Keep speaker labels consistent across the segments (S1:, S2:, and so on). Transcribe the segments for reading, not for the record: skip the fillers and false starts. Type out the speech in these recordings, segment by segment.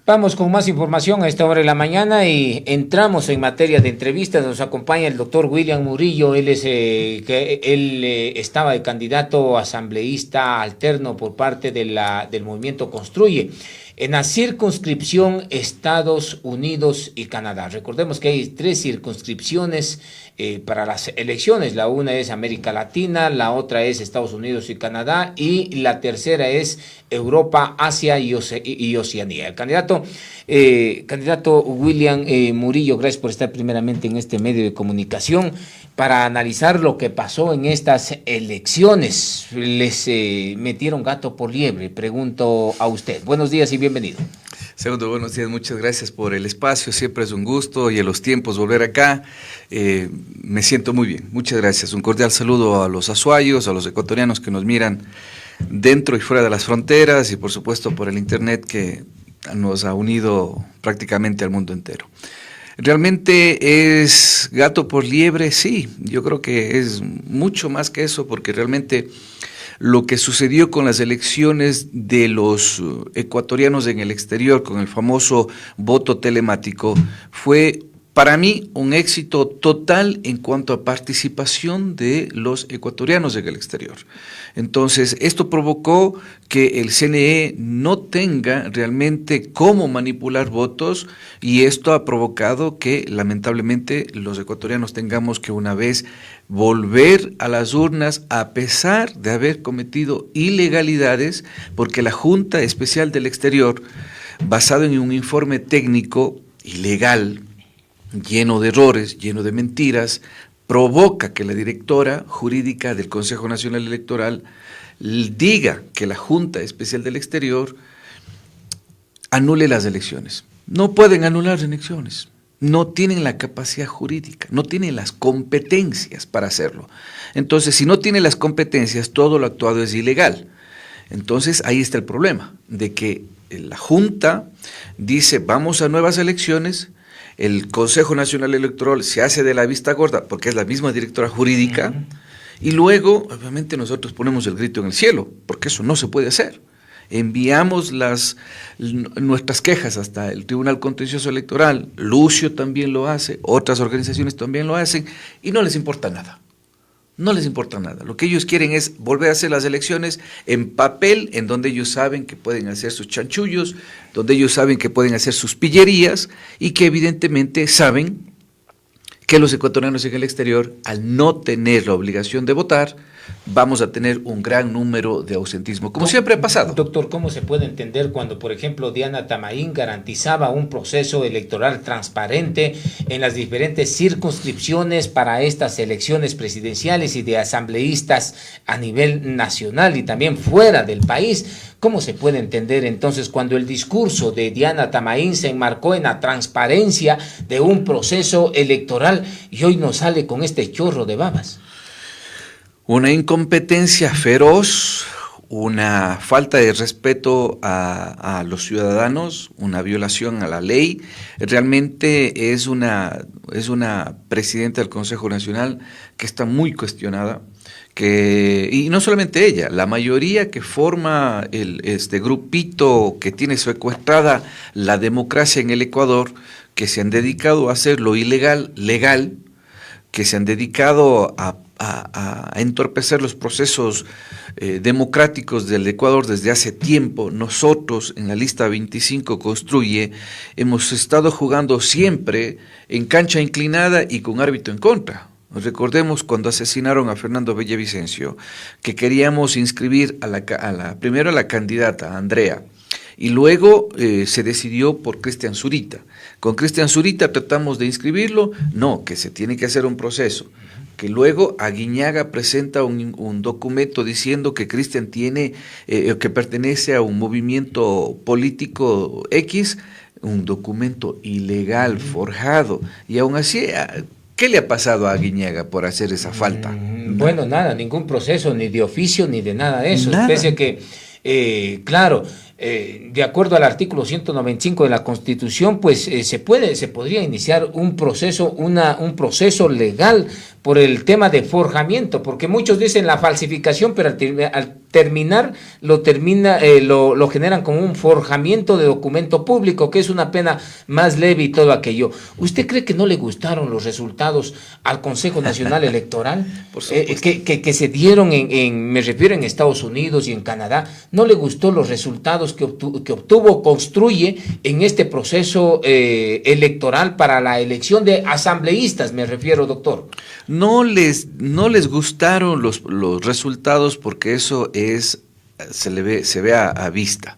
S1: Vamos con más información a esta hora de la mañana y entramos en materia de entrevistas. Nos acompaña el doctor William Murillo. Él estaba de candidato asambleísta alterno por parte del movimiento Construye en la circunscripción Estados Unidos y Canadá. Recordemos que hay 3 circunscripciones para las elecciones. La una es América Latina, la otra es Estados Unidos y Canadá y la tercera es Europa, Asia y Oceanía. El candidato William Murillo, gracias por estar primeramente en este medio de comunicación para analizar lo que pasó en estas elecciones. Les metieron gato por liebre, pregunto a usted. Buenos días y bienvenido.
S2: Segundo, buenos días, muchas gracias por el espacio, siempre es un gusto y en los tiempos volver acá. Me siento muy bien, muchas gracias. Un cordial saludo a los azuayos, a los ecuatorianos que nos miran dentro y fuera de las fronteras y por supuesto por el internet que nos ha unido prácticamente al mundo entero. ¿Realmente es gato por liebre? Sí, yo creo que es mucho más que eso porque realmente lo que sucedió con las elecciones de los ecuatorianos en el exterior, con el famoso voto telemático, fue para mí un éxito total en cuanto a participación de los ecuatorianos en el exterior. Entonces, esto provocó que el CNE no tenga realmente cómo manipular votos y esto ha provocado que lamentablemente los ecuatorianos tengamos que una vez volver a las urnas a pesar de haber cometido ilegalidades porque la Junta Especial del Exterior, basado en un informe técnico ilegal, lleno de errores, lleno de mentiras, provoca que la directora jurídica del Consejo Nacional Electoral diga que la Junta Especial del Exterior anule las elecciones. No pueden anular elecciones, no tienen la capacidad jurídica, no tienen las competencias para hacerlo. Entonces, si no tienen las competencias, todo lo actuado es ilegal. Entonces, ahí está el problema, de que la Junta dice, vamos a nuevas elecciones. El Consejo Nacional Electoral se hace de la vista gorda porque es la misma directora jurídica y luego obviamente nosotros ponemos el grito en el cielo porque eso no se puede hacer. Enviamos nuestras quejas hasta el Tribunal Contencioso Electoral, Lucio también lo hace, otras organizaciones también lo hacen y no les importa nada. No les importa nada. Lo que ellos quieren es volver a hacer las elecciones en papel, en donde ellos saben que pueden hacer sus chanchullos, donde ellos saben que pueden hacer sus pillerías y que evidentemente saben que los ecuatorianos en el exterior, al no tener la obligación de votar, vamos a tener un gran número de ausentismo, como siempre ha pasado.
S1: Doctor, ¿cómo se puede entender cuando, por ejemplo, Diana Tamaín garantizaba un proceso electoral transparente en las diferentes circunscripciones para estas elecciones presidenciales y de asambleístas a nivel nacional y también fuera del país? ¿Cómo se puede entender entonces cuando el discurso de Diana Tamaín se enmarcó en la transparencia de un proceso electoral y hoy nos sale con este chorro de babas?
S2: Una incompetencia feroz, una falta de respeto a los ciudadanos, una violación a la ley. Realmente es una presidenta del Consejo Nacional que está muy cuestionada, y no solamente ella, la mayoría que forma este grupito que tiene secuestrada la democracia en el Ecuador, que se han dedicado a hacer lo ilegal, legal, que se han dedicado a entorpecer los procesos democráticos del Ecuador desde hace tiempo. Nosotros en la lista 25 Construye hemos estado jugando siempre en cancha inclinada y con árbitro en contra. Recordemos cuando asesinaron a Fernando Villavicencio, que queríamos inscribir primero a la candidata, Andrea, y luego se decidió por Cristian Zurita. Con Cristian Zurita tratamos de inscribirlo, no, que se tiene que hacer un proceso. Que luego Aguiñaga presenta un documento diciendo que Cristian que pertenece a un movimiento político X, un documento ilegal, forjado, y aún así, ¿qué le ha pasado a Aguiñaga por hacer esa falta?
S1: Bueno, nada, ningún proceso, ni de oficio, ni de nada de eso.
S2: Nada.
S1: Pese a que, claro, de acuerdo al artículo 195 de la Constitución, pues se podría iniciar un proceso legal por el tema de forjamiento, porque muchos dicen la falsificación, pero al lo generan como un forjamiento de documento público, que es una pena más leve y todo aquello. ¿Usted cree que no le gustaron los resultados al Consejo Nacional Electoral?
S2: Por supuesto.
S1: Que se dieron me refiero en Estados Unidos y en Canadá. ¿No le gustó los resultados que obtuvo, construye en este proceso electoral para la elección de asambleístas, me refiero, doctor?
S2: No les gustaron los resultados porque eso se ve a vista.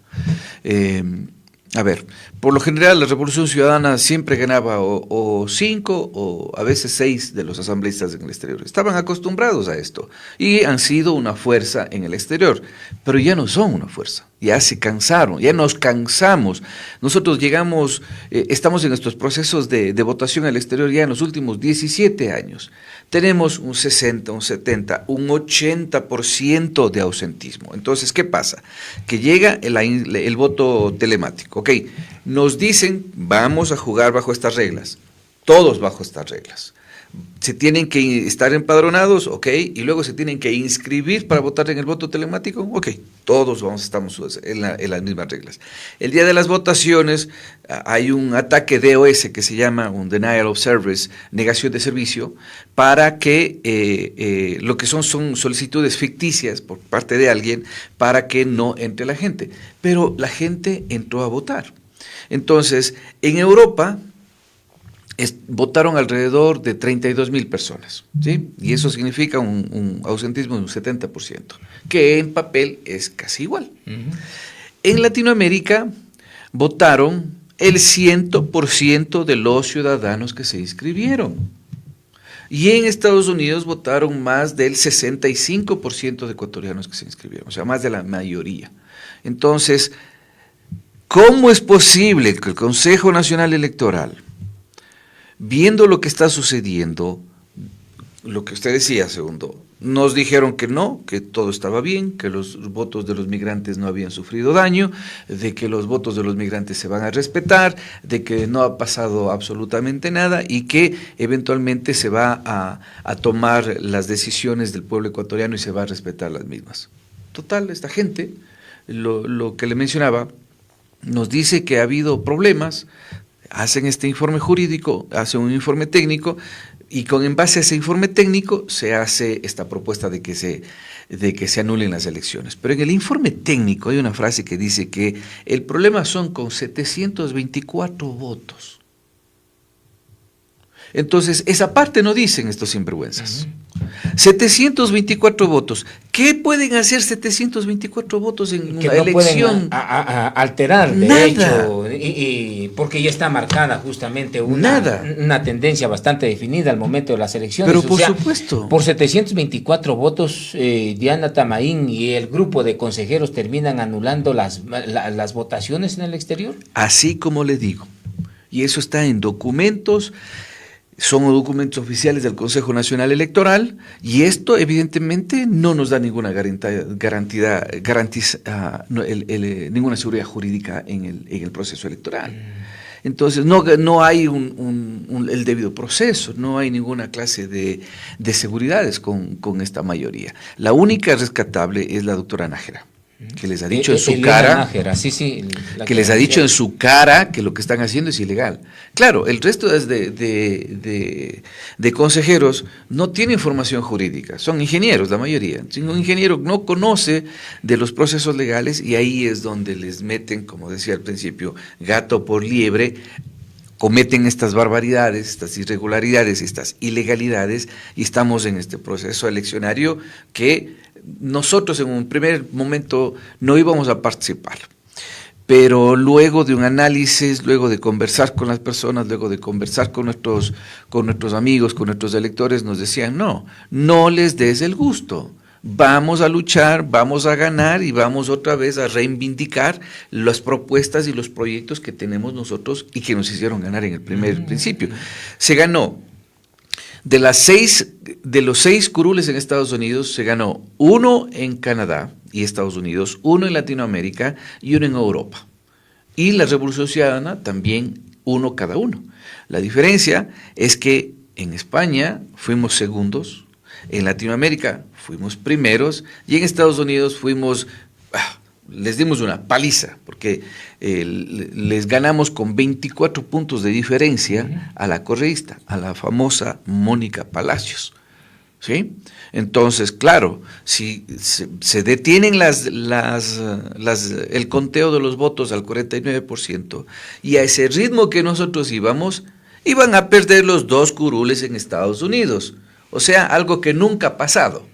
S2: A ver, por lo general la Revolución Ciudadana siempre ganaba o 5 o a veces 6 de los asambleístas en el exterior. Estaban acostumbrados a esto y han sido una fuerza en el exterior, pero ya no son una fuerza. Ya se cansaron, ya nos cansamos. Nosotros estamos en estos procesos de votación al exterior ya en los últimos 17 años. Tenemos un 60, un 70, un 80% de ausentismo. Entonces, ¿qué pasa? Que llega el voto telemático. Ok, nos dicen, vamos a jugar bajo estas reglas, todos bajo estas reglas. Se tienen que estar empadronados, ok, y luego se tienen que inscribir para votar en el voto telemático, ok, todos estamos en las mismas reglas. El día de las votaciones hay un ataque DOS que se llama un Denial of Service, negación de servicio, para que lo que son solicitudes ficticias por parte de alguien para que no entre la gente. Pero la gente entró a votar. Entonces, en Europa votaron alrededor de 32,000 personas, ¿sí? Y eso significa un ausentismo de un 70%, que en papel es casi igual. En Latinoamérica votaron el 100% de los ciudadanos que se inscribieron. Y en Estados Unidos votaron más del 65% de ecuatorianos que se inscribieron, o sea, más de la mayoría. Entonces, ¿cómo es posible que el Consejo Nacional Electoral, viendo lo que está sucediendo, lo que usted decía, segundo, nos dijeron que no, que todo estaba bien, que los votos de los migrantes no habían sufrido daño, de que los votos de los migrantes se van a respetar, de que no ha pasado absolutamente nada y que eventualmente se va a tomar las decisiones del pueblo ecuatoriano y se va a respetar las mismas? Total, esta gente, lo que le mencionaba, nos dice que ha habido problemas, hacen este informe jurídico, hacen un informe técnico y en base a ese informe técnico se hace esta propuesta de que se anulen las elecciones. Pero en el informe técnico hay una frase que dice que el problema son con 724 votos. Entonces, esa parte no dicen estos sinvergüenzas. 724 votos. ¿Qué pueden hacer 724 votos en
S1: que
S2: una
S1: no
S2: elección?
S1: Pueden alterar, de
S2: Nada.
S1: hecho, porque ya está marcada justamente una tendencia bastante definida al momento de las elecciones.
S2: Pero por supuesto.
S1: Por 724 votos, Diana Tamaín y el grupo de consejeros terminan anulando las votaciones en el exterior.
S2: Así como le digo. Y eso está en documentos. Son documentos oficiales del Consejo Nacional Electoral y esto evidentemente no nos da ninguna ninguna seguridad jurídica en el proceso electoral. Entonces no hay el debido proceso, no hay ninguna clase de seguridades con esta mayoría. La única rescatable es la doctora Nájera, que les ha dicho en su cara,
S1: Nájera,
S2: que les ha dicho en su cara que lo que están haciendo es ilegal. Claro, el resto de consejeros no tienen información jurídica, son ingenieros la mayoría. Un ingeniero no conoce de los procesos legales y ahí es donde les meten, como decía al principio, gato por liebre, cometen estas barbaridades, estas irregularidades, estas ilegalidades y estamos en este proceso eleccionario que nosotros en un primer momento no íbamos a participar, pero luego de un análisis, luego de conversar con las personas, luego de conversar con nuestros amigos, con nuestros electores, nos decían, no les des el gusto, vamos a luchar, vamos a ganar y vamos otra vez a reivindicar las propuestas y los proyectos que tenemos nosotros y que nos hicieron ganar en el primer principio. Se ganó. De los 6 curules en Estados Unidos, se ganó 1 en Canadá y Estados Unidos, 1 en Latinoamérica y 1 en Europa. Y la Revolución Ciudadana también 1 cada uno. La diferencia es que en España fuimos segundos, En Latinoamérica fuimos primeros y en Estados Unidos les dimos una paliza, porque les ganamos con 24 puntos de diferencia a la correísta, a la famosa Mónica Palacios. ¿Sí? Entonces, claro, si se detienen el conteo de los votos al 49% y a ese ritmo que nosotros íbamos, iban a perder los 2 curules en Estados Unidos. O sea, algo que nunca ha pasado.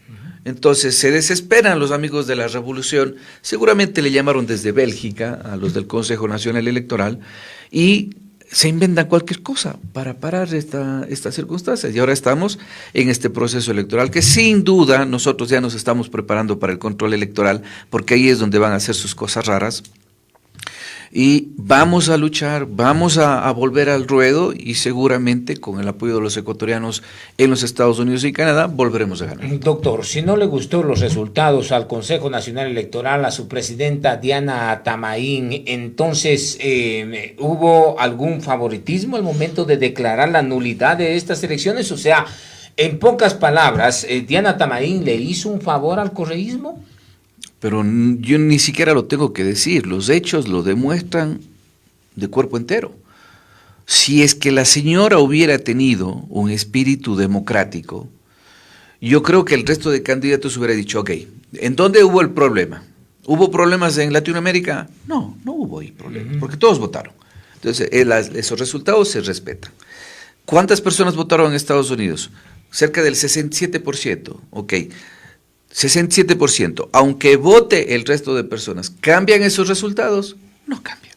S2: Entonces se desesperan los amigos de la revolución, seguramente le llamaron desde Bélgica a los del Consejo Nacional Electoral y se inventan cualquier cosa para parar estas circunstancias. Y ahora estamos en este proceso electoral que sin duda nosotros ya nos estamos preparando para el control electoral, porque ahí es donde van a hacer sus cosas raras. Y vamos a luchar, vamos a volver al ruedo y seguramente con el apoyo de los ecuatorianos en los Estados Unidos y Canadá volveremos a ganar.
S1: Doctor, si no le gustó los resultados al Consejo Nacional Electoral, a su presidenta Diana Tamaín, entonces ¿hubo algún favoritismo al momento de declarar la nulidad de estas elecciones? O sea, en pocas palabras, ¿Diana Tamaín le hizo un favor al correísmo?
S2: Pero yo ni siquiera lo tengo que decir, los hechos lo demuestran de cuerpo entero. Si es que la señora hubiera tenido un espíritu democrático, yo creo que el resto de candidatos hubiera dicho, ok, ¿en dónde hubo el problema? ¿Hubo problemas en Latinoamérica? No hubo ahí problemas, porque todos votaron. Entonces, esos resultados se respetan. ¿Cuántas personas votaron en Estados Unidos? Cerca del 67%, ok. 67%, aunque vote el resto de personas, ¿cambian esos resultados? No cambian.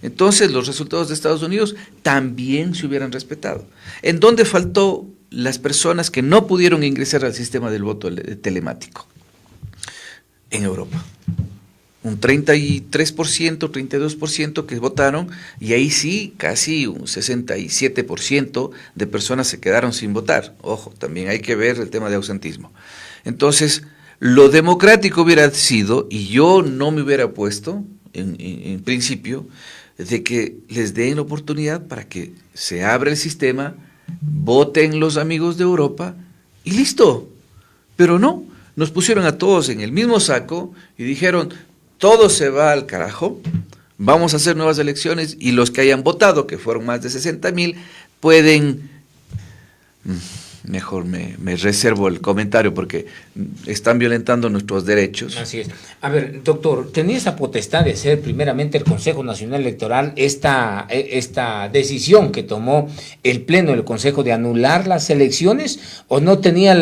S2: Entonces los resultados de Estados Unidos también se hubieran respetado. ¿En dónde faltó las personas que no pudieron ingresar al sistema del voto telemático? En Europa. Un 33%, 32% que votaron, y ahí sí, casi un 67% de personas se quedaron sin votar. Ojo, también hay que ver el tema de ausentismo. Entonces, lo democrático hubiera sido, y yo no me hubiera puesto, en principio, de que les den la oportunidad para que se abra el sistema, voten los amigos de Europa, y listo. Pero no, nos pusieron a todos en el mismo saco y dijeron, todo se va al carajo, vamos a hacer nuevas elecciones, y los que hayan votado, que fueron más de 60,000, pueden... Mejor me reservo el comentario porque están violentando nuestros derechos.
S1: Así es. A ver, doctor, ¿tenía esa potestad de hacer primeramente el Consejo Nacional Electoral esta decisión que tomó el Pleno del Consejo de anular las elecciones, o no tenía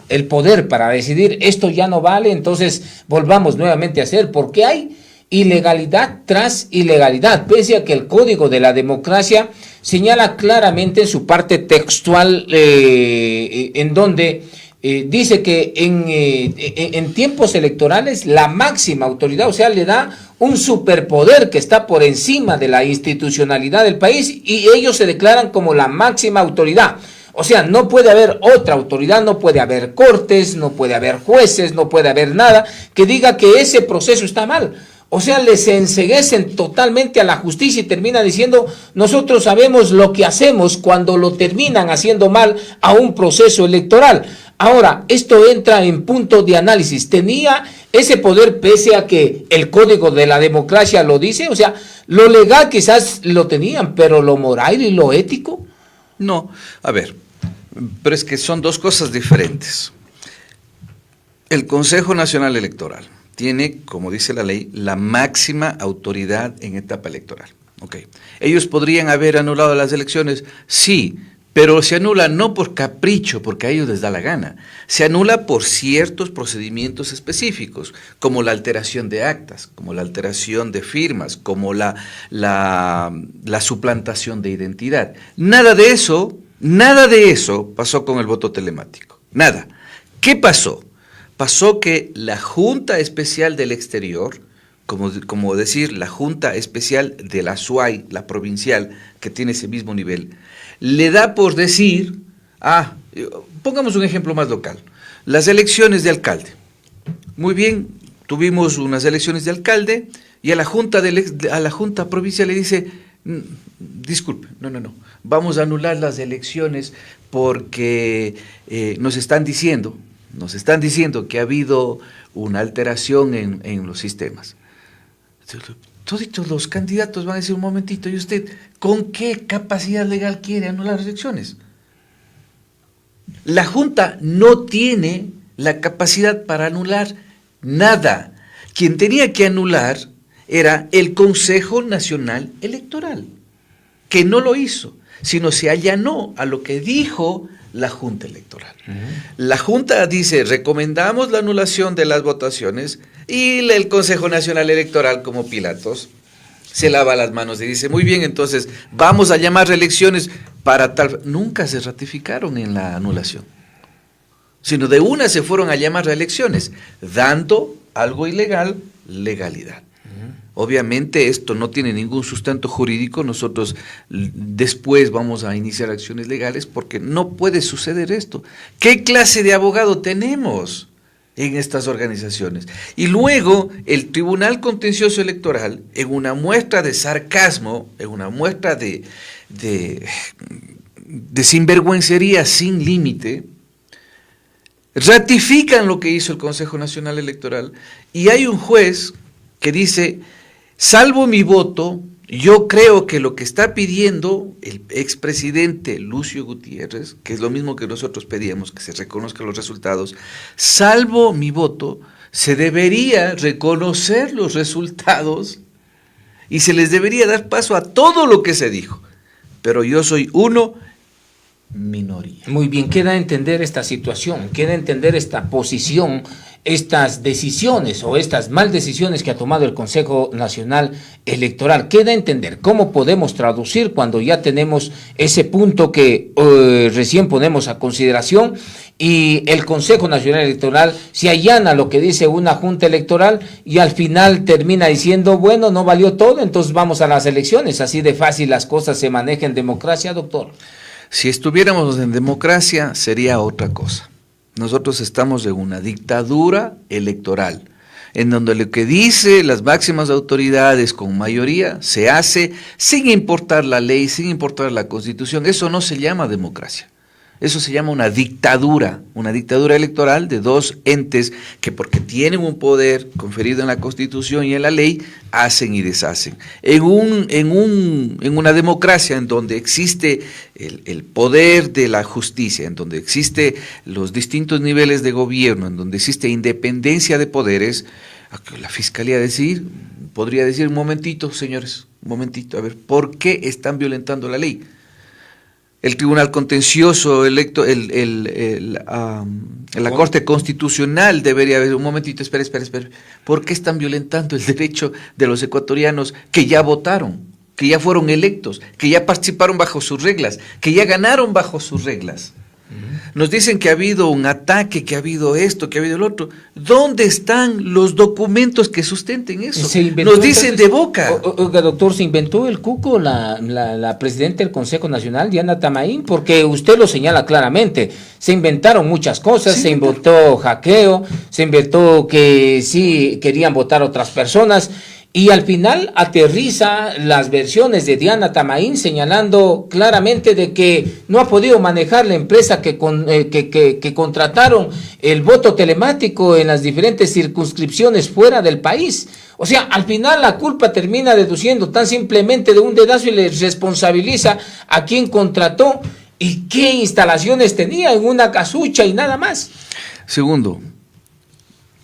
S1: el poder para decidir esto ya no vale, entonces volvamos nuevamente a hacer? Porque hay ilegalidad tras ilegalidad, pese a que el Código de la Democracia señala claramente en su parte textual en donde dice que en tiempos electorales la máxima autoridad, o sea, le da un superpoder que está por encima de la institucionalidad del país, y ellos se declaran como la máxima autoridad. O sea, no puede haber otra autoridad, no puede haber cortes, no puede haber jueces, no puede haber nada que diga que ese proceso está mal. O sea, les enceguecen totalmente a la justicia y terminan diciendo, nosotros sabemos lo que hacemos, cuando lo terminan haciendo mal a un proceso electoral. Ahora, esto entra en punto de análisis. ¿Tenía ese poder pese a que el Código de la Democracia lo dice? O sea, lo legal quizás lo tenían, pero lo moral y lo ético.
S2: No, a ver, pero es que son dos cosas diferentes. El Consejo Nacional Electoral tiene, como dice la ley, la máxima autoridad en etapa electoral. Okay. ¿Ellos podrían haber anulado las elecciones? Sí, pero se anula no por capricho, porque a ellos les da la gana. Se anula por ciertos procedimientos específicos, como la alteración de actas, como la alteración de firmas, como la suplantación de identidad. Nada de eso pasó con el voto telemático. Nada. ¿Qué pasó? Pasó que la Junta Especial del Exterior, como decir, la Junta Especial de la SUAY, la provincial, que tiene ese mismo nivel, le da por decir, pongamos un ejemplo más local, las elecciones de alcalde. Muy bien, tuvimos unas elecciones de alcalde y a la Junta provincial le dice, Disculpe, no. Vamos a anular las elecciones porque nos están diciendo que ha habido una alteración en los sistemas. Todos los candidatos van a decir, un momentito, ¿y usted con qué capacidad legal quiere anular las elecciones? La Junta no tiene la capacidad para anular nada. Quien tenía que anular era el Consejo Nacional Electoral, que no lo hizo, sino se allanó a lo que dijo la Junta Electoral. La Junta dice, recomendamos la anulación de las votaciones, y el Consejo Nacional Electoral, como Pilatos, se lava las manos y dice, muy bien, entonces vamos a llamar reelecciones para tal. Nunca se ratificaron en la anulación, sino de una se fueron a llamar reelecciones, dando algo ilegal, legalidad. Obviamente esto no tiene ningún sustento jurídico, nosotros después vamos a iniciar acciones legales porque no puede suceder esto. ¿Qué clase de abogado tenemos en estas organizaciones? Y luego el Tribunal Contencioso Electoral, en una muestra de sarcasmo, en una muestra de sinvergüencería sin límite, ratifican lo que hizo el Consejo Nacional Electoral, y hay un juez que dice, salvo mi voto, yo creo que lo que está pidiendo el expresidente Lucio Gutiérrez, que es lo mismo que nosotros pedíamos, que se reconozcan los resultados, salvo mi voto, se debería reconocer los resultados y se les debería dar paso a todo lo que se dijo. Pero yo soy minoría.
S1: Muy bien, queda entender esta situación, queda entender esta posición, estas decisiones o estas mal decisiones que ha tomado el Consejo Nacional Electoral. Queda entender cómo podemos traducir cuando ya tenemos ese punto que recién ponemos a consideración, y el Consejo Nacional Electoral se allana lo que dice una junta electoral y al final termina diciendo, bueno, no valió todo, entonces vamos a las elecciones. Así de fácil las cosas se manejan en democracia, doctor.
S2: Si estuviéramos en democracia sería otra cosa. Nosotros estamos en una dictadura electoral, en donde lo que dice las máximas autoridades con mayoría se hace sin importar la ley, sin importar la Constitución. Eso no se llama democracia. Eso se llama una dictadura electoral de dos entes que, porque tienen un poder conferido en la Constitución y en la ley, hacen y deshacen. En una democracia en donde existe el poder de la justicia, en donde existe los distintos niveles de gobierno, en donde existe independencia de poderes, la Fiscalía podría decir, un momentito, señores, un momentito, a ver, ¿por qué están violentando la ley? El Tribunal Contencioso la Corte Constitucional debería haber, un momentito, espera. ¿Por qué están violentando el derecho de los ecuatorianos que ya votaron, que ya fueron electos, que ya participaron bajo sus reglas, que ya ganaron bajo sus reglas? Nos dicen que ha habido un ataque, que ha habido esto, que ha habido el otro. ¿Dónde están los documentos que sustenten eso? Nos dicen de boca.
S1: Oiga, doctor, ¿se inventó el cuco la presidenta del Consejo Nacional, Diana Tamaín? Porque usted lo señala claramente. Se inventaron muchas cosas, se inventó hackeo, se inventó que sí querían votar otras personas. Y al final aterriza las versiones de Diana Tamaín señalando claramente de que no ha podido manejar la empresa que contrataron el voto telemático en las diferentes circunscripciones fuera del país. O sea, al final la culpa termina deduciendo tan simplemente de un dedazo y le responsabiliza a quien contrató y qué instalaciones tenía en una casucha y nada más.
S2: Segundo,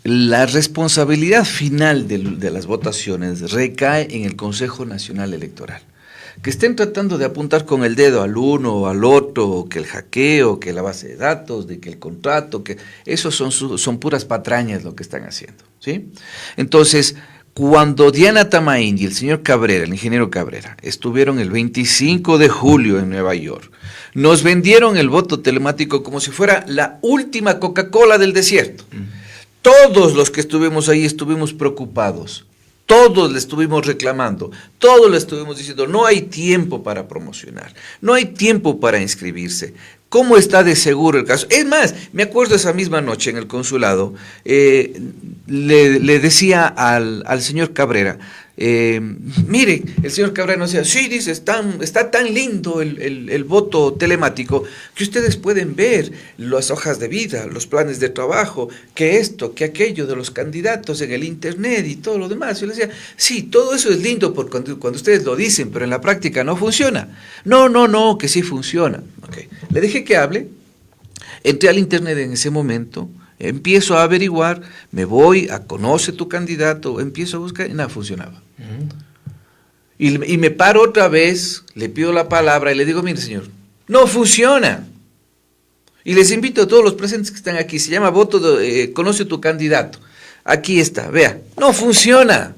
S2: la responsabilidad final de las votaciones recae en el Consejo Nacional Electoral. Que estén tratando de apuntar con el dedo al uno o al otro, que el hackeo, que la base de datos, de que el contrato, que eso son puras patrañas lo que están haciendo, ¿sí? Entonces, cuando Diana Tamaín y el señor Cabrera, el ingeniero Cabrera, estuvieron el 25 de julio en Nueva York, nos vendieron el voto telemático como si fuera la última Coca-Cola del desierto. Todos los que estuvimos ahí estuvimos preocupados, todos le estuvimos reclamando, todos le estuvimos diciendo, no hay tiempo para promocionar, no hay tiempo para inscribirse. ¿Cómo está de seguro el caso? Es más, me acuerdo esa misma noche en el consulado, le decía al señor Cabrera, mire, el señor Cabrera nos decía, sí, dice, está tan lindo el voto telemático que ustedes pueden ver las hojas de vida, los planes de trabajo, que esto, que aquello de los candidatos en el internet y todo lo demás. Yo le decía, sí, todo eso es lindo cuando ustedes lo dicen, pero en la práctica no funciona. No, que sí funciona. Okay. Le dejé que hable, entré al internet en ese momento, empiezo a averiguar, me voy a conoce tu candidato, empiezo a buscar y nada funcionaba. Y me paro otra vez, le pido la palabra y le digo, mire señor, no funciona. Y les invito a todos los presentes que están aquí, se llama conoce tu candidato. Aquí está, vea, no funciona.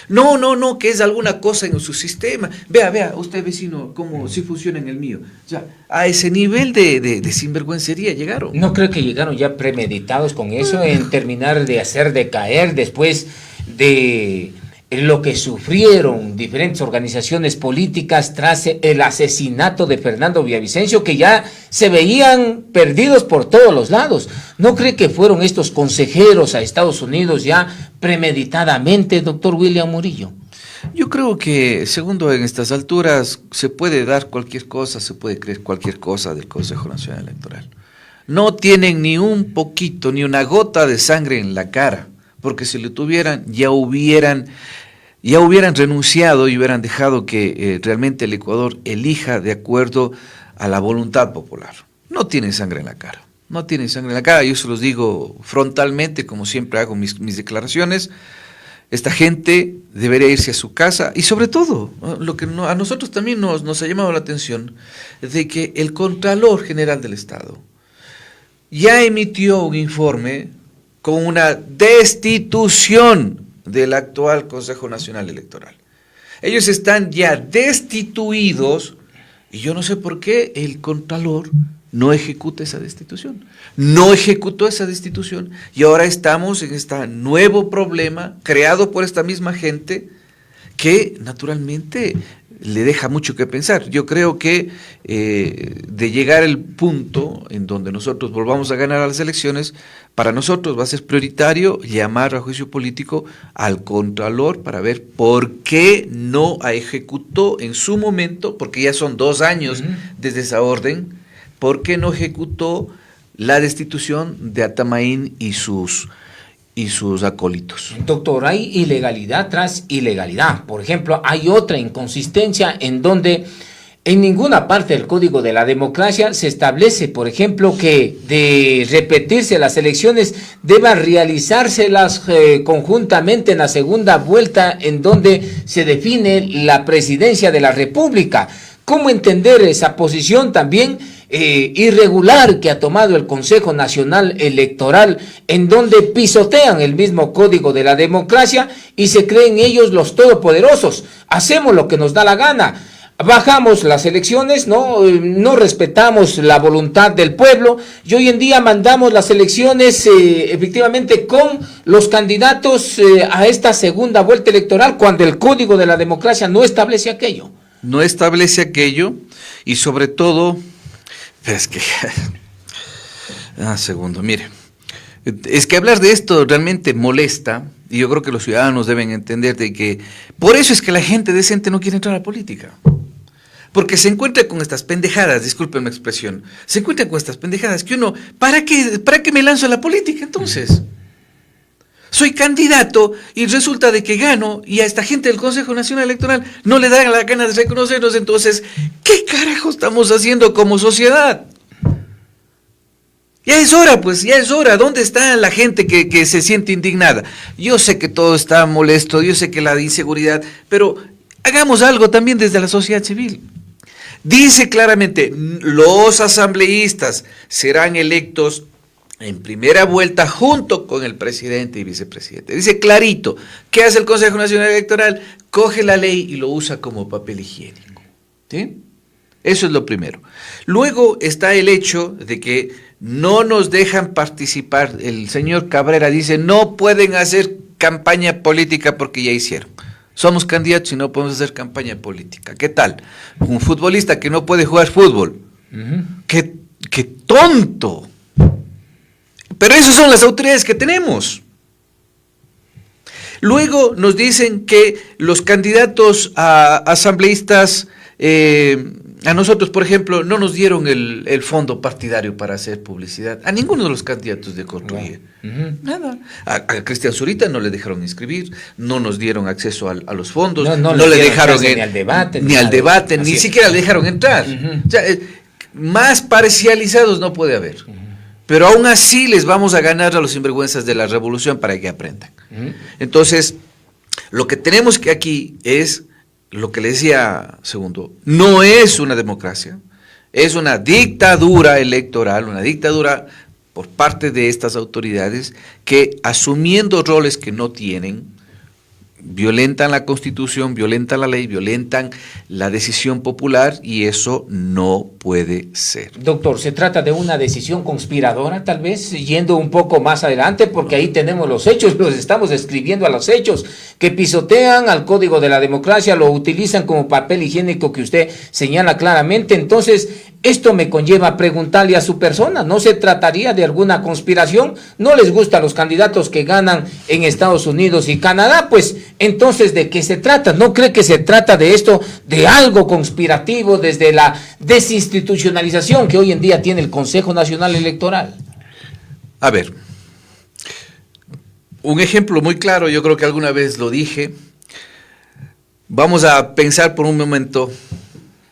S2: No, que es alguna cosa en su sistema. Vea, usted vecino, cómo sí funciona en el mío. O sea, a ese nivel de sinvergüencería llegaron.
S1: No creo que llegaron ya premeditados con eso, en terminar de hacer decaer después de lo que sufrieron diferentes organizaciones políticas tras el asesinato de Fernando Villavicencio, que ya se veían perdidos por todos los lados. ¿No cree que fueron estos consejeros a Estados Unidos ya premeditadamente, doctor William Murillo?
S2: Yo creo que, segundo, en estas alturas se puede dar cualquier cosa, se puede creer cualquier cosa del Consejo Nacional Electoral. No tienen ni un poquito, ni una gota de sangre en la cara, porque si lo tuvieran ya hubieran renunciado y hubieran dejado que realmente el Ecuador elija de acuerdo a la voluntad popular. No tienen sangre en la cara, no tienen sangre en la cara. Yo se los digo frontalmente, como siempre hago mis declaraciones. Esta gente debería irse a su casa y sobre todo, lo que a nosotros también nos ha llamado la atención, de que el Contralor General del Estado ya emitió un informe con una destitución del actual Consejo Nacional Electoral. Ellos están ya destituidos y yo no sé por qué el Contralor no ejecuta esa destitución. No ejecutó esa destitución y ahora estamos en este nuevo problema creado por esta misma gente que naturalmente le deja mucho que pensar. Yo creo que de llegar al punto en donde nosotros volvamos a ganar a las elecciones, para nosotros va a ser prioritario llamar a juicio político al Contralor para ver por qué no ejecutó en su momento, porque ya son 2 años desde esa orden, por qué no ejecutó la destitución de Atamaín y sus acólitos.
S1: Doctor, hay ilegalidad tras ilegalidad. Por ejemplo, hay otra inconsistencia en donde en ninguna parte del Código de la Democracia se establece, por ejemplo, que de repetirse las elecciones deban realizárselas conjuntamente en la segunda vuelta en donde se define la presidencia de la República. ¿Cómo entender esa posición también irregular que ha tomado el Consejo Nacional Electoral, en donde pisotean el mismo Código de la Democracia y se creen ellos los todopoderosos? Hacemos lo que nos da la gana, bajamos las elecciones, no respetamos la voluntad del pueblo y hoy en día mandamos las elecciones efectivamente con los candidatos a esta segunda vuelta electoral, cuando el Código de la Democracia no establece aquello.
S2: No establece aquello y sobre todo, es que, segundo, mire, es que hablar de esto realmente molesta y yo creo que los ciudadanos deben entender de que por eso es que la gente decente no quiere entrar a la política. Porque se encuentra con estas pendejadas, disculpen mi expresión, se encuentra con estas pendejadas que uno, ¿para qué me lanzo a la política entonces? Soy candidato y resulta de que gano y a esta gente del Consejo Nacional Electoral no le da la gana de reconocernos, entonces, ¿qué carajo estamos haciendo como sociedad? Ya es hora, pues, ya es hora. ¿Dónde está la gente que se siente indignada? Yo sé que todo está molesto, yo sé que la inseguridad, pero hagamos algo también desde la sociedad civil. Dice claramente, los asambleístas serán electos en primera vuelta junto con el presidente y vicepresidente. Dice clarito, ¿qué hace el Consejo Nacional Electoral? Coge la ley y lo usa como papel higiénico. ¿Sí? Eso es lo primero. Luego está el hecho de que no nos dejan participar. El señor Cabrera dice, no pueden hacer campaña política porque ya hicieron. Somos candidatos y no podemos hacer campaña política. ¿Qué tal? Un futbolista que no puede jugar fútbol. ¡Qué tonto! Pero esas son las autoridades que tenemos. Luego nos dicen que los candidatos a asambleístas, a nosotros, por ejemplo, no nos dieron el fondo partidario para hacer publicidad. A ninguno de los candidatos de Construye. Nada. A Cristian Zurita no le dejaron inscribir, no nos dieron acceso a los fondos, no le dejaron
S1: ni al debate.
S2: Ni siquiera le dejaron entrar. O sea, más parcializados no puede haber. Pero aún así les vamos a ganar a los sinvergüenzas de la revolución para que aprendan. Entonces, lo que tenemos que aquí es lo que le decía Segundo, no es una democracia, es una dictadura electoral, una dictadura por parte de estas autoridades que, asumiendo roles que no tienen, violentan la Constitución, violentan la ley, violentan la decisión popular, y eso no puede ser.
S1: Doctor, ¿se trata de una decisión conspiradora, tal vez, yendo un poco más adelante? Porque ahí tenemos los hechos, los estamos escribiendo a los hechos, que pisotean al Código de la Democracia, lo utilizan como papel higiénico que usted señala claramente. Entonces, esto me conlleva a preguntarle a su persona, ¿no se trataría de alguna conspiración? ¿No les gustan los candidatos que ganan en Estados Unidos y Canadá? Pues, entonces, ¿de qué se trata? ¿No cree que se trata de esto, de algo conspirativo desde la desinstitucionalización que hoy en día tiene el Consejo Nacional Electoral?
S2: A ver, un ejemplo muy claro, yo creo que alguna vez lo dije. Vamos a pensar por un momento,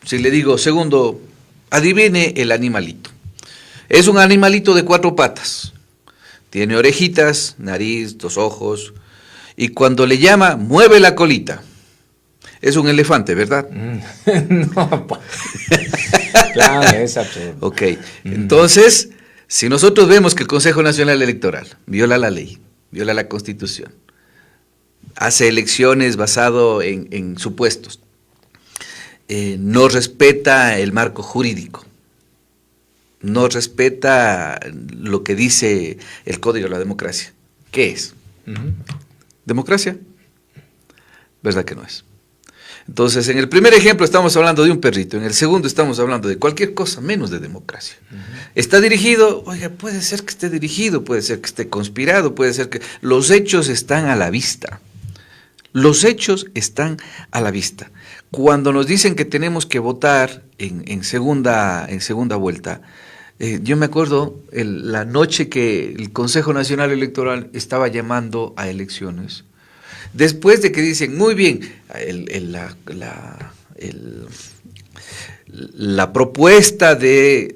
S2: si le digo, Segundo, adivine el animalito. Es un animalito de 4 patas. Tiene orejitas, nariz, 2 ojos. Y cuando le llama, mueve la colita. Es un elefante, ¿verdad?
S1: No, pues. Claro, es absurdo.
S2: Ok, entonces, si nosotros vemos que el Consejo Nacional Electoral viola la ley, viola la Constitución, hace elecciones basado en supuestos, no respeta el marco jurídico, no respeta lo que dice el Código de la Democracia. ¿Qué es? ¿Democracia? ¿Verdad que no es? Entonces, en el primer ejemplo estamos hablando de un perrito, en el segundo estamos hablando de cualquier cosa menos de democracia. ¿Está dirigido? Oiga, puede ser que esté dirigido, puede ser que esté conspirado, puede ser que... Los hechos están a la vista. Los hechos están a la vista. Cuando nos dicen que tenemos que votar en segunda vuelta, yo me acuerdo la noche que el Consejo Nacional Electoral estaba llamando a elecciones, después de que dicen, muy bien, la propuesta de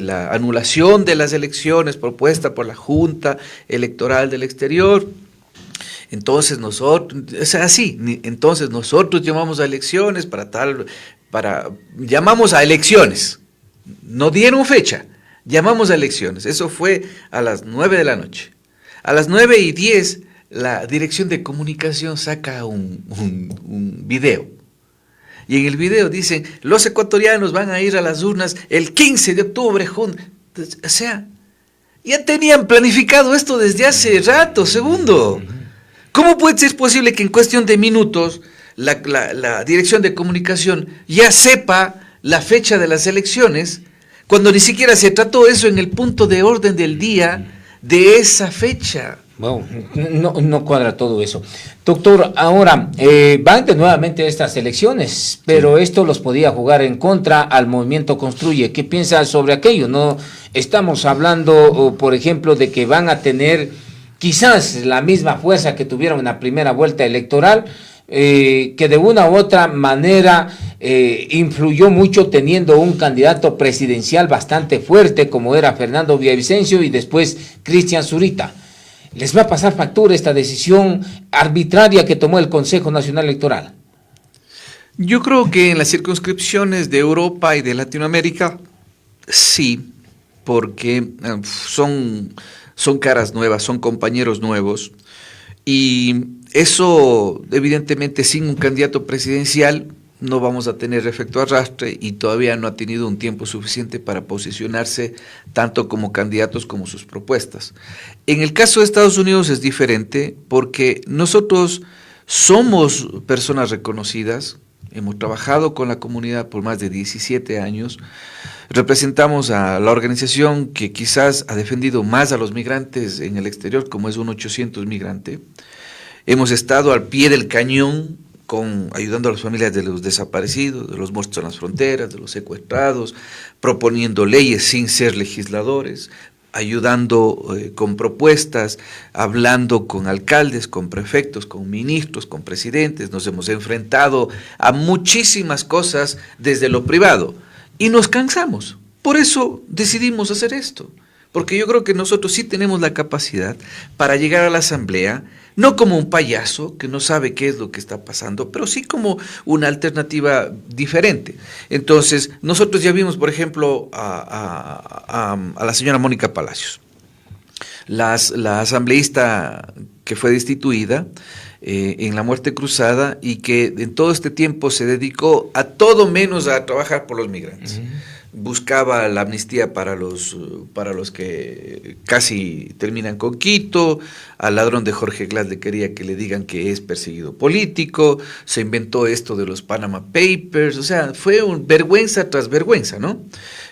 S2: la anulación de las elecciones propuesta por la Junta Electoral del Exterior, entonces nosotros llamamos a elecciones llamamos a elecciones. No dieron fecha, llamamos a elecciones. Eso fue a las 9 de la noche. A las 9:10, la Dirección de Comunicación saca un video. Y en el video dicen, los ecuatorianos van a ir a las urnas el 15 de octubre. O sea, ya tenían planificado esto desde hace rato, Segundo. ¿Cómo puede ser posible que en cuestión de minutos la Dirección de Comunicación ya sepa la fecha de las elecciones, cuando ni siquiera se trató eso en el punto de orden del día de esa fecha?
S1: Bueno, no cuadra todo eso. Doctor, ahora van de nuevamente estas elecciones, pero esto los podía jugar en contra al movimiento Construye. ¿Qué piensa sobre aquello? No estamos hablando, por ejemplo, de que van a tener quizás la misma fuerza que tuvieron en la primera vuelta electoral, que de una u otra manera influyó mucho teniendo un candidato presidencial bastante fuerte como era Fernando Villavicencio y después Cristian Zurita. ¿Les va a pasar factura esta decisión arbitraria que tomó el Consejo Nacional Electoral?
S2: Yo creo que en las circunscripciones de Europa y de Latinoamérica, sí, porque son caras nuevas, son compañeros nuevos, y eso evidentemente sin un candidato presidencial no vamos a tener efecto arrastre, y todavía no ha tenido un tiempo suficiente para posicionarse tanto como candidatos como sus propuestas. En el caso de Estados Unidos es diferente porque nosotros somos personas reconocidas, hemos trabajado con la comunidad por más de 17 años, representamos a la organización que quizás ha defendido más a los migrantes en el exterior, como es un 800 migrante, Hemos estado al pie del cañón ayudando a las familias de los desaparecidos, de los muertos en las fronteras, de los secuestrados, proponiendo leyes sin ser legisladores, ayudando con propuestas, hablando con alcaldes, con prefectos, con ministros, con presidentes. Nos hemos enfrentado a muchísimas cosas desde lo privado y nos cansamos. Por eso decidimos hacer esto, porque yo creo que nosotros sí tenemos la capacidad para llegar a la asamblea, no como un payaso que no sabe qué es lo que está pasando, pero sí como una alternativa diferente. Entonces, nosotros ya vimos, por ejemplo, a la señora Mónica Palacios, la asambleísta que fue destituida en la muerte cruzada y que en todo este tiempo se dedicó a todo menos a trabajar por los migrantes. Buscaba la amnistía para los que casi terminan con Quito. Al ladrón de Jorge Glass le quería que le digan que es perseguido político. Se inventó esto de los Panama Papers. O sea, fue vergüenza tras vergüenza, ¿no?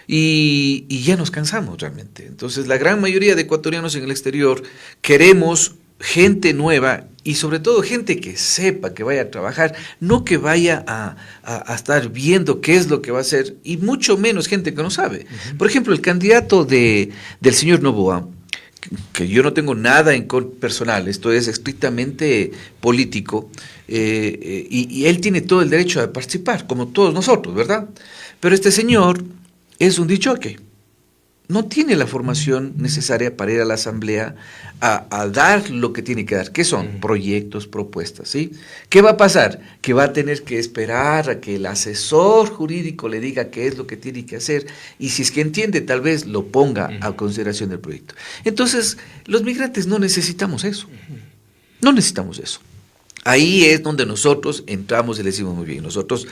S2: Y ya nos cansamos realmente. Entonces, la gran mayoría de ecuatorianos en el exterior queremos gente nueva y sobre todo gente que sepa, que vaya a trabajar, no que vaya a estar viendo qué es lo que va a hacer, y mucho menos gente que no sabe. Por ejemplo, el candidato del señor Noboa, que yo no tengo nada en personal, esto es estrictamente político, y él tiene todo el derecho a participar, como todos nosotros, ¿verdad? Pero este señor es un dichoque. No tiene la formación necesaria para ir a la asamblea a dar lo que tiene que dar. ¿Qué son? Proyectos, propuestas, ¿sí? ¿Qué va a pasar? Que va a tener que esperar a que el asesor jurídico le diga qué es lo que tiene que hacer, y si es que entiende, tal vez lo ponga a consideración del proyecto. Entonces, los migrantes no necesitamos eso. No necesitamos eso. Ahí es donde nosotros entramos y le decimos muy bien, nosotros,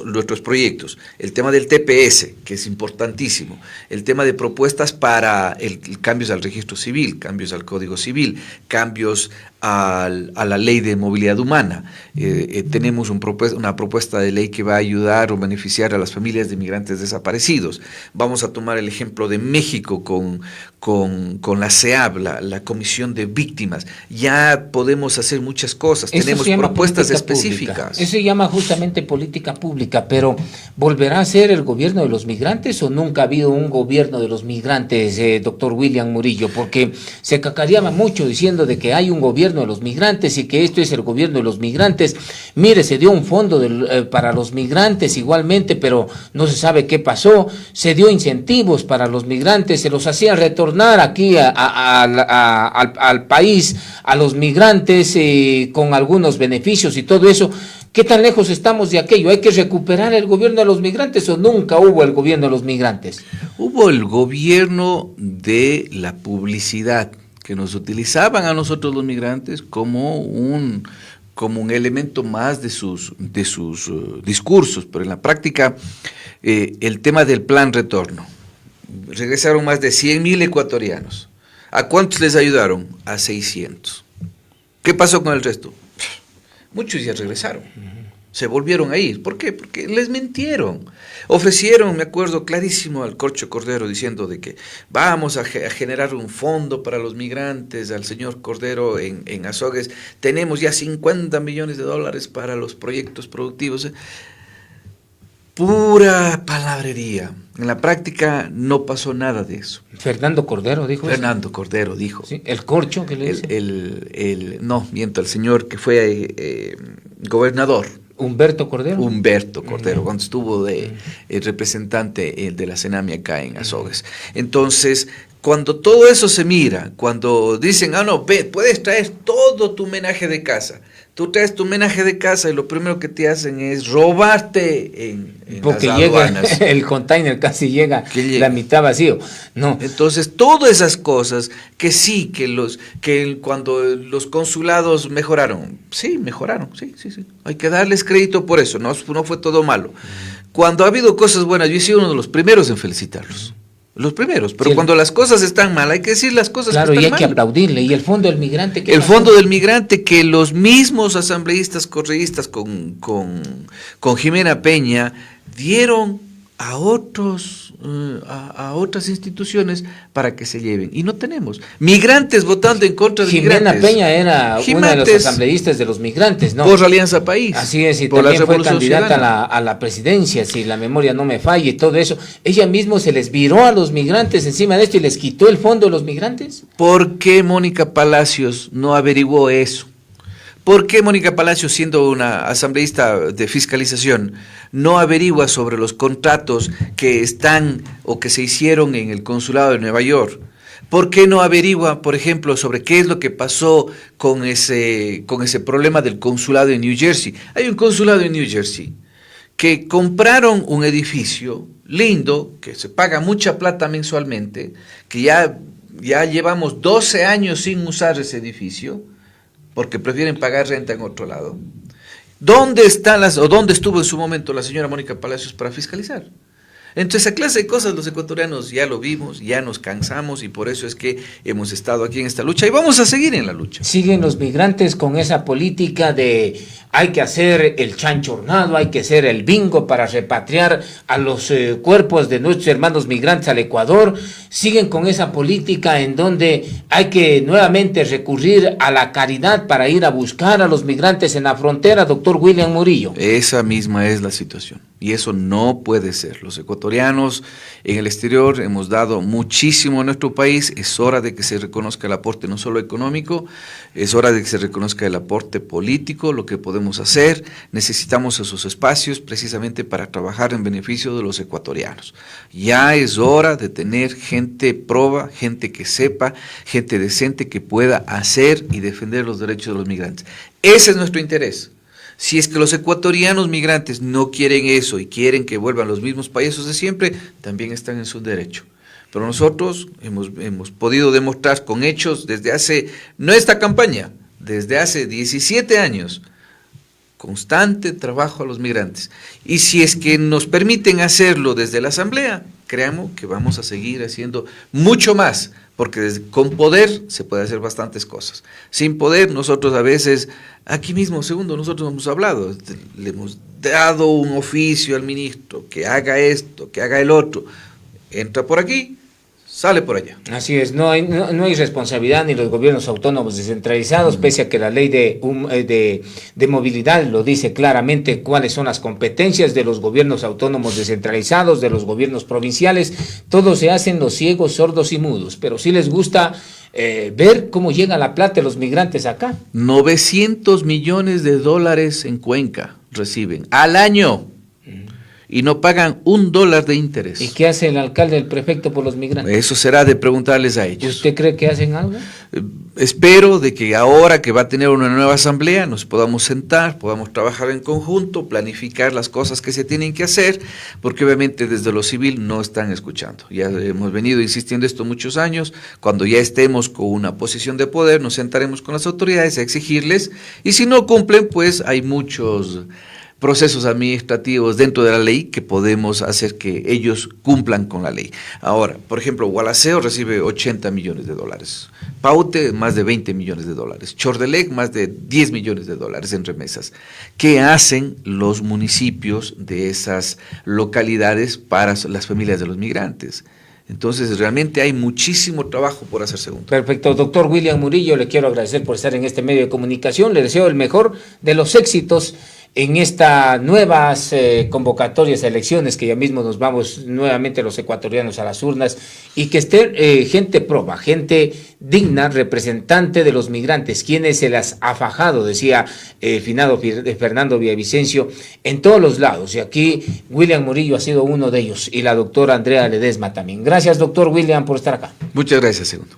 S2: nuestros proyectos, el tema del TPS, que es importantísimo, el tema de propuestas para cambios al registro civil, cambios al Código Civil, cambios a la ley de movilidad humana. Tenemos una propuesta de ley que va a ayudar o beneficiar a las familias de migrantes desaparecidos. Vamos a tomar el ejemplo de México con la CEAB, la Comisión de Víctimas. Ya podemos hacer muchas cosas, tenemos propuestas específicas.
S1: Pública. Eso se llama justamente política pública, pero ¿volverá a ser el gobierno de los migrantes o nunca ha habido un gobierno de los migrantes, doctor William Murillo? Porque se cacareaba mucho diciendo de que hay un gobierno de los migrantes y que esto es el gobierno de los migrantes. Mire, se dio un fondo para los migrantes igualmente, pero no se sabe qué pasó. Se dio incentivos para los migrantes, se los hacían retornar aquí al país, a los migrantes con algunos beneficios y todo eso. ¿Qué tan lejos estamos de aquello? ¿Hay que recuperar el gobierno de los migrantes o nunca hubo el gobierno de los migrantes?
S2: Hubo el gobierno de la publicidad, que nos utilizaban a nosotros los migrantes como un elemento más de sus discursos, pero en la práctica el tema del plan retorno. Regresaron más de 100.000 ecuatorianos. ¿A cuántos les ayudaron? A 600. ¿Qué pasó con el resto? Muchos ya regresaron. Se volvieron a ir. ¿Por qué? Porque les mintieron. Ofrecieron, me acuerdo clarísimo, al Corcho Cordero diciendo de que vamos a generar un fondo para los migrantes, al señor Cordero en Azogues, tenemos ya $50 millones para los proyectos productivos. Pura palabrería. En la práctica no pasó nada de eso.
S1: Fernando Cordero dijo
S2: Fernando Cordero dijo.
S1: ¿Sí? ¿El Corcho que le dice?
S2: No, miento, el señor que fue gobernador.
S1: ¿Humberto Cordero?
S2: Humberto Cordero, cuando estuvo de representante de la CENAMI acá en Azogues. Entonces, cuando todo eso se mira, cuando dicen, no, puedes traer todo tu menaje de casa. Tú traes tu menaje de casa y lo primero que te hacen es robarte en
S1: porque
S2: las
S1: llega
S2: aduanas.
S1: El container casi llega la mitad vacío. No.
S2: Entonces, todas esas cosas que sí, que cuando los consulados mejoraron, sí, mejoraron, sí. Hay que darles crédito por eso, no fue todo malo. Cuando ha habido cosas buenas, yo he sido uno de los primeros en felicitarlos. Los primeros, pero sí, cuando las cosas están mal, hay que decir las cosas que están mal.
S1: Claro, y hay que aplaudirle. ¿Y el Fondo del Migrante?
S2: El Fondo del Migrante, que los mismos asambleístas correístas con Jimena Peña dieron a otros a otras instituciones para que se lleven. Y no tenemos. Migrantes votando en contra de
S1: Jimena
S2: migrantes.
S1: Peña era una de los asambleístas de los migrantes, ¿no?
S2: Por Alianza País.
S1: Así es, y
S2: por
S1: también
S2: la
S1: fue
S2: Revolución
S1: candidata
S2: Ciudadana.
S1: a la presidencia, si la memoria no me falla y todo eso. Ella mismo se les viró a los migrantes encima de esto y les quitó el fondo de los migrantes.
S2: ¿Por qué Mónica Palacios no averiguó eso? ¿Por qué Mónica Palacios, siendo una asambleísta de fiscalización, no averigua sobre los contratos que están o que se hicieron en el consulado de Nueva York? ¿Por qué no averigua, por ejemplo, sobre qué es lo que pasó con ese problema del consulado en New Jersey? Hay un consulado en New Jersey que compraron un edificio lindo, que se paga mucha plata mensualmente, que ya llevamos 12 años sin usar ese edificio, porque prefieren pagar renta en otro lado. ¿Dónde estuvo en su momento la señora Mónica Palacios para fiscalizar? Entonces, esa clase de cosas los ecuatorianos ya lo vimos, ya nos cansamos y por eso es que hemos estado aquí en esta lucha y vamos a seguir en la lucha.
S1: Siguen los migrantes con esa política de hay que hacer el chanchornado, hay que hacer el bingo para repatriar a los cuerpos de nuestros hermanos migrantes al Ecuador. Siguen con esa política en donde hay que nuevamente recurrir a la caridad para ir a buscar a los migrantes en la frontera, doctor William Murillo.
S2: Esa misma es la situación y eso no puede ser. Los ecuatorianos en el exterior hemos dado muchísimo a nuestro país, es hora de que se reconozca el aporte no solo económico, es hora de que se reconozca el aporte político, lo que podemos hacer. Necesitamos esos espacios precisamente para trabajar en beneficio de los ecuatorianos. Ya es hora de tener gente proba, gente que sepa, gente decente que pueda hacer y defender los derechos de los migrantes. Ese es nuestro interés. Si es que los ecuatorianos migrantes no quieren eso y quieren que vuelvan los mismos países de siempre, también están en su derecho. Pero nosotros hemos podido demostrar con hechos desde hace, no esta campaña, desde hace 17 años, constante trabajo a los migrantes. Y si es que nos permiten hacerlo desde la Asamblea, créanme que vamos a seguir haciendo mucho más, porque con poder se puede hacer bastantes cosas. Sin poder, nosotros a veces, aquí mismo, nosotros hemos hablado, le hemos dado un oficio al ministro, que haga esto, que haga el otro, entra por aquí, sale por allá.
S1: Así es, no hay responsabilidad ni los gobiernos autónomos descentralizados, pese a que la ley de movilidad lo dice claramente cuáles son las competencias de los gobiernos autónomos descentralizados, de los gobiernos provinciales. Todos se hacen los ciegos, sordos y mudos, pero sí les gusta ver cómo llega la plata de los migrantes acá.
S2: 900 millones de dólares en Cuenca reciben al año. Y no pagan $1 de interés.
S1: ¿Y qué hace el alcalde, el prefecto por los migrantes?
S2: Eso será de preguntarles a
S1: ¿Y
S2: ellos.
S1: usted cree que hacen algo?
S2: Espero de que ahora que va a tener una nueva asamblea nos podamos sentar, podamos trabajar en conjunto, planificar las cosas que se tienen que hacer, porque obviamente desde lo civil no están escuchando. Ya hemos venido insistiendo esto muchos años. Cuando ya estemos con una posición de poder, nos sentaremos con las autoridades a exigirles, y si no cumplen, pues hay muchos procesos administrativos dentro de la ley que podemos hacer que ellos cumplan con la ley. Ahora, por ejemplo, Gualaceo recibe 80 millones de dólares, Paute más de 20 millones de dólares, Chordelec más de 10 millones de dólares en remesas. ¿Qué hacen los municipios de esas localidades para las familias de los migrantes? Entonces, realmente hay muchísimo trabajo por hacer segundo.
S1: Perfecto. Doctor William Murillo, le quiero agradecer por estar en este medio de comunicación. Le deseo el mejor de los éxitos en estas nuevas convocatorias a elecciones, que ya mismo nos vamos nuevamente los ecuatorianos a las urnas, y que esté gente proba, gente digna, representante de los migrantes, quienes se las ha fajado, decía el finado Fernando Villavicencio, en todos los lados, y aquí William Murillo ha sido uno de ellos, y la doctora Andrea Ledesma también. Gracias, doctor William, por estar acá.
S2: Muchas gracias, segundo.